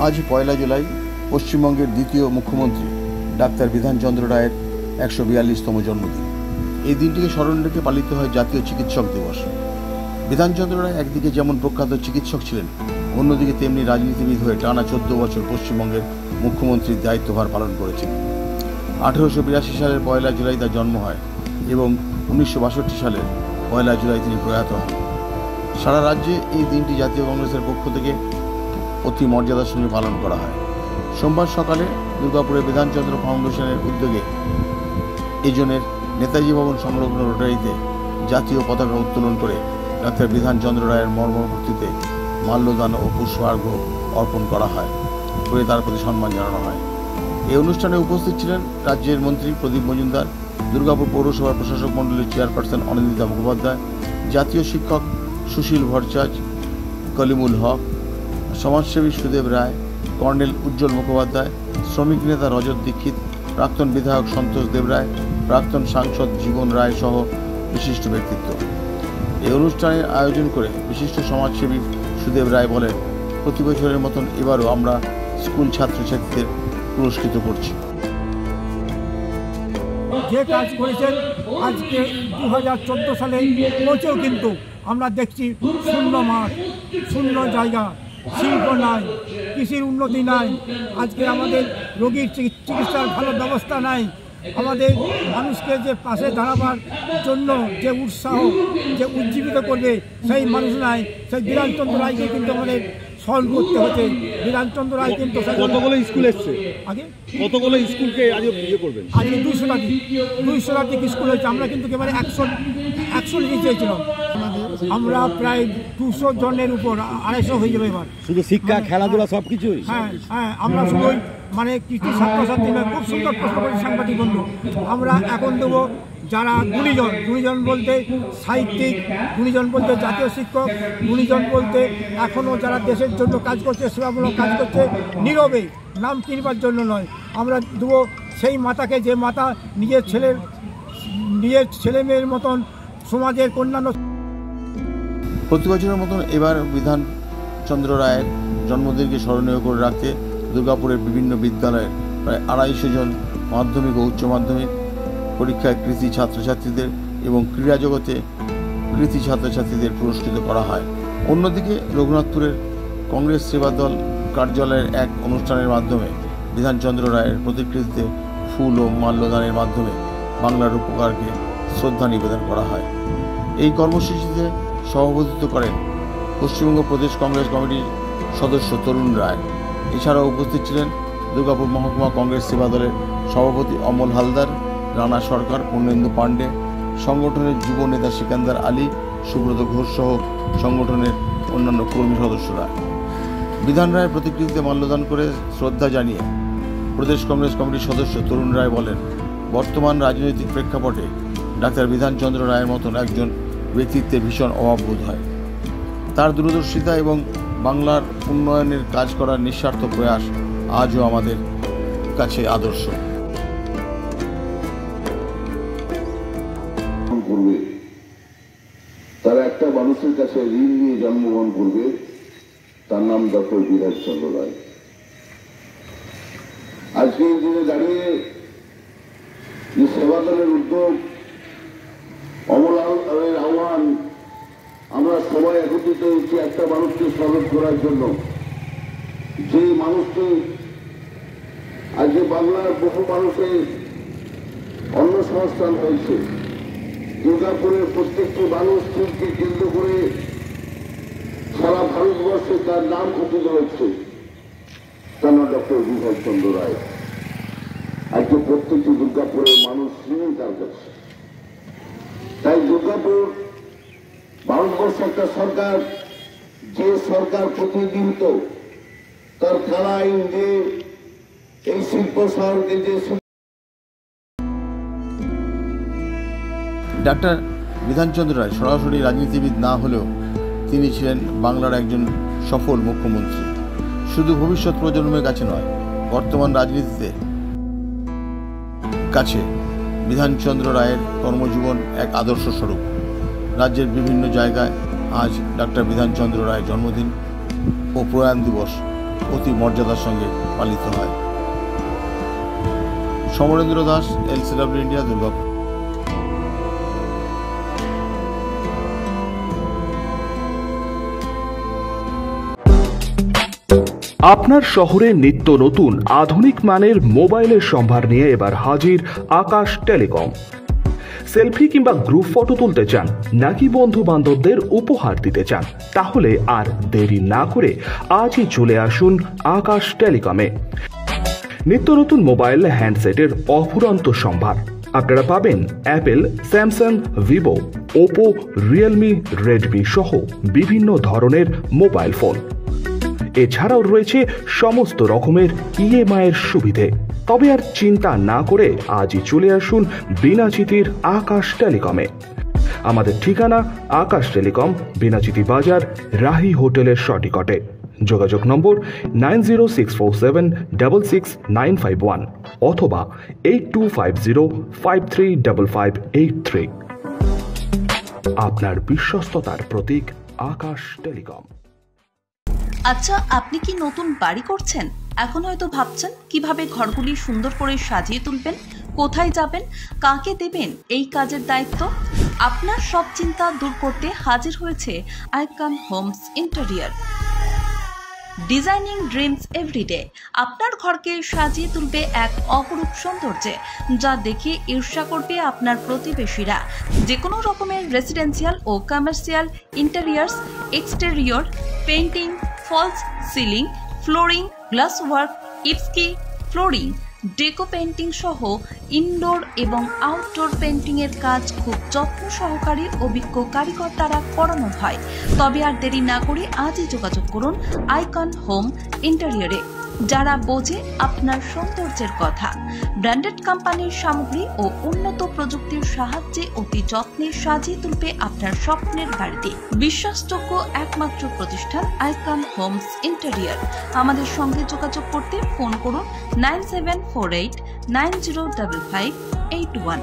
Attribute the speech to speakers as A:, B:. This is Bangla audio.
A: আজ 1 জুলাই পশ্চিমবঙ্গের দ্বিতীয় মুখ্যমন্ত্রী ডাক্তার বিধানচন্দ্র রায়ের 142তম জন্মদিন। এই দিনটিকে স্মরণ রেখে পালিত হয় জাতীয় চিকিৎসক দিবস। বিধানচন্দ্র রায় একদিকে যেমন প্রখ্যাত চিকিৎসক ছিলেন, অন্যদিকে তেমনি রাজনীতিবিদ হয়ে টানা 14 বছর পশ্চিমবঙ্গের মুখ্যমন্ত্রীর দায়িত্বভার পালন করেছেন। 1882 সালের 1 জুলাই তার জন্ম হয় এবং 1962 সালের 1 জুলাই তিনি প্রয়াত হন। সারা রাজ্যে এই দিনটি জাতীয় কংগ্রেসের পক্ষ থেকে অতি মর্যাদার সঙ্গে পালন করা হয়। সোমবার সকালে দুর্গাপুরে বিধানচন্দ্র ফাউন্ডেশনের উদ্যোগে এজনের নেতাজি ভবন সংলগ্ন রোটারিতে জাতীয় পতাকা উত্তোলন করে ডাক্তার বিধানচন্দ্র রায়ের মর্মমূর্তিতে মাল্যদান ও পুষ্পার্ঘ্য অর্পণ করা হয়, করে তার প্রতি সম্মান জানানো হয়। এই অনুষ্ঠানে উপস্থিত ছিলেন রাজ্যের মন্ত্রী প্রদীপ মজুমদার, দুর্গাপুর পৌরসভার প্রশাসক মণ্ডলীর চেয়ারপারসন অনিন্দিতা মুখোপাধ্যায়, জাতীয় শিক্ষক সুশীল ভট্টাচার্য, কলিমুল হক, সমাজসেবী সুদেব রায়, কর্নেল উজ্জ্বল মুখোপাধ্যায়, শ্রমিক নেতা রজত দীক্ষিত, প্রাক্তন বিধায়ক সন্তোষ দেবরায়, প্রাক্তন সাংসদ জীবন রায় সহ বিশিষ্ট ব্যক্তিত্ব। এই অনুষ্ঠানের আয়োজন করে বিশিষ্ট সমাজসেবী সুদেব রায় বলেন, প্রতি বছরের মতন এবারও আমরা স্কুল ছাত্রছাত্রীদের পুরস্কৃত করছি।
B: যে কাজ করেছেন আজকে 2014 সালে পৌঁছেও কিন্তু আমরা দেখছি শূন্য মাঠ, শূন্য জায়গা, শিল্প নাই, কৃষির উন্নতি নাই, আজকে আমাদের রোগীর চিকিৎসার ভালো ব্যবস্থা নাই, আমাদের মানুষকে যে পাশে দাঁড়াবার জন্য যে উৎসাহ, যে উজ্জীবিত করবে সেই মানুষ নাই। সেই বিধানচন্দ্র রায়কে কিন্তু আমাদের স্মরণ করতে হচ্ছে। বিধানচন্দ্র রায় কিন্তু
C: কতগুলো স্কুল এসছে,
B: আগে
C: কতগুলো স্কুলকে আজ ইয়ে করবেন?
B: আজকে 200 স্কুল হয়েছে। আমরা কিন্তু এবারে 100 নিতে চেয়েছিলাম। আমরা প্রায় 200 জনের উপর, 250 হয়ে যাবে এবার।
C: শুধু শিক্ষা, খেলাধুলা সব কিছুই?
B: হ্যাঁ, আমরা শুধুই মানে কিছু ছাত্রছাত্রী নয়। খুব সুন্দর প্রশ্ন করে সাংবাদিক বন্ধু। আমরা এখন দেবো যারা গুণীজন বলতে সাহিত্যিক, গুণীজন বলতে জাতীয় শিক্ষক, গুণীজন বলতে এখনও যারা দেশের জন্য কাজ করছে, সেবামূলক কাজ করছে, নীরবে, নাম কিনবার জন্য নয়। আমরা দেবো সেই মাতাকে, যে মাতা নিজের ছেলে মেয়ের মতন সমাজের অন্যান্য।
A: প্রতি বছরের মতন এবার বিধানচন্দ্র রায়ের জন্মদিনকে স্মরণীয় করে রাখতে দুর্গাপুরের বিভিন্ন বিদ্যালয়ের প্রায় 250 জন মাধ্যমিক ও উচ্চ মাধ্যমিক পরীক্ষায় কৃতি ছাত্রছাত্রীদের এবং ক্রীড়া জগতে কৃতি ছাত্রছাত্রীদের পুরস্কৃত করা হয়। অন্যদিকে রঘুনাথপুরের কংগ্রেস সেবা দল কার্যালয়ের এক অনুষ্ঠানের মাধ্যমে বিধানচন্দ্র রায়ের প্রতিকৃতিতে ফুল ও মাল্যদানের মাধ্যমে বাংলার উপকারকে শ্রদ্ধা নিবেদন করা হয়। এই কর্মসূচিতে সভাপতিত্ব করেন পশ্চিমবঙ্গ প্রদেশ কংগ্রেস কমিটির সদস্য তরুণ রায়। এছাড়াও উপস্থিত ছিলেন দুর্গাপুর মহকুমা কংগ্রেস সেবা দলের সভাপতি অমল হালদার, রানা সরকার, পূর্ণেন্দু পাণ্ডে, সংগঠনের যুব নেতা সিকান্দার আলী, সুব্রত ঘোষ সহ সংগঠনের অন্যান্য কর্মী সদস্যরা। বিধান রায়ের প্রতিকৃতিতে মাল্যদান করে শ্রদ্ধা জানিয়ে প্রদেশ কংগ্রেস কমিটির সদস্য তরুণ রায় বলেন, বর্তমান রাজনৈতিক প্রেক্ষাপটে ডাক্তার বিধানচন্দ্র রায়ের মতন একজন ব্যক্তিত্বের ভীষণ অভাব বোধ হয়। তার দূরদর্শিতা এবং বাংলার উন্নয়নের কাজ করার নিঃস্বার্থ প্রয়াস আজও আমাদের কাছে আদর্শ।
D: তারা একটা মানুষের কাছে ঋণ নিয়ে জন্মগ্রহণ করবে, তার নাম ডক্টর বিধানচন্দ্র রায়। আজকের দিনে দাঁড়িয়ে যে সেবা দলের উদ্যোগ, অমলালের আহ্বান, আমরা সবাই একত্রিত হয়েছি একটা মানুষকে স্মরণ করার জন্য, যে মানুষটি আজকে বাংলার বহু মানুষের অন্নসংস্থান হয়েছে। দুর্গাপুরের প্রত্যেকটি মানুষ চুলকে কেন্দ্র করে সারা ভারতবর্ষে তার নাম ঘটিত হচ্ছে, তার নাম ডক্টর বিধানচন্দ্র রায়। আজকে প্রত্যেকটি দুর্গাপুরের মানুষ ঋণী তার কাছে। তাই দুর্গাপুর ভারতবর্ষ একটা সরকার, যে সরকার প্রতিনিয়ত তার কালা আইন দিয়ে এই শিল্প শহরকে যে
A: ডাক্তার বিধানচন্দ্র রায় সরাসরি রাজনীতিবিদ না হলেও তিনি ছিলেন বাংলার একজন সফল মুখ্যমন্ত্রী। শুধু ভবিষ্যৎ প্রজন্মের কাছে নয়, বর্তমান রাজনীতিতে কাছে বিধানচন্দ্র রায়ের কর্মজীবন এক আদর্শ স্বরূপ। রাজ্যের বিভিন্ন জায়গায় আজ ডাক্তার বিধানচন্দ্র রায়ের জন্মদিন ও প্রয়াণ দিবস অতি মর্যাদার সঙ্গে পালিত হয়। Samarendra Das, LCW India, Durgapur.
E: আপনার শহরে নিত্য নতুন আধুনিক মানের মোবাইলের সম্ভার নিয়ে এবার হাজির আকাশ টেলিকম। সেলফি কিংবা গ্রুপ ফটো তুলতে চান নাকি বন্ধু বান্ধবদের উপহার দিতে চান, তাহলে আর দেরি না করে আজই চলে আসুন আকাশ টেলিকমে। নিত্য নতুন মোবাইল হ্যান্ডসেটের অফুরন্ত সম্ভার। আপনারা পাবেন Apple, Samsung, Vivo, Oppo, Realme, Redmi সহ বিভিন্ন ধরনের মোবাইল ফোন। এছাড়াও রয়েছে সমস্ত রকমের EMI এর সুবিধে। তবে আর চিন্তা না করে আজই চলে আসুন বিনাচিতির আকাশ টেলিকমে। আমাদের ঠিকানা আকাশ টেলিকম, বিনাচিতি বাজার, রাহি হোটেলের সটিকটে। যোগাযোগ নম্বর 9064766951 অথবা 8250535583। আপনার বিশ্বস্ততার প্রতীক আকাশ টেলিকম।
F: আচ্ছা, আপনি কি নতুন বাড়ি করছেন? এখন হয়তো ভাবছেন কিভাবে ঘরগুলি সুন্দর করে সাজিয়ে তুলবেন, কোথায় যাবেন, কাকে দেবেন এই কাজের দায়িত্ব। আপনার সব চিন্তা দূর করতে হাজির হয়েছে icon homes interior. Designing dreams everyday আপনার ঘরকে সাজিয়ে তুলবে এক অপরূপ সৌন্দর্যে, যা দেখে ঈর্ষা করবে আপনার প্রতিবেশীরা। যে কোনো রকমের রেসিডেন্সিয়াল ও commercial interiors, exterior, painting, false ceiling, flooring, glass work, ইপস্কি ফ্লোরিং, ডেকো পেইন্টিং সহ ইনডোর এবং আউটডোর পেইন্টিং এর কাজ খুব যত্ন সহকারে অভিজ্ঞ কারিগর দ্বারা করানো হয়। তবে আর দেরি না করে আজই যোগাযোগ করুন আইকন হোম ইন্টেরিয়রে, যারা বোঝে আপনার সৌন্দর্যের কথা। ব্র্যান্ডেড কোম্পানির সামগ্রী ও উন্নত প্রযুক্তির সাহায্যে অতি যত্নে সাজিয়ে তুলবে আপনার স্বপ্নের বাড়িতে। বিশ্বাসযোগ্য একমাত্র প্রতিষ্ঠান আইকন হোমস ইন্টেরিয়র। আমাদের সঙ্গে যোগাযোগ করতে ফোন করুন 9748905581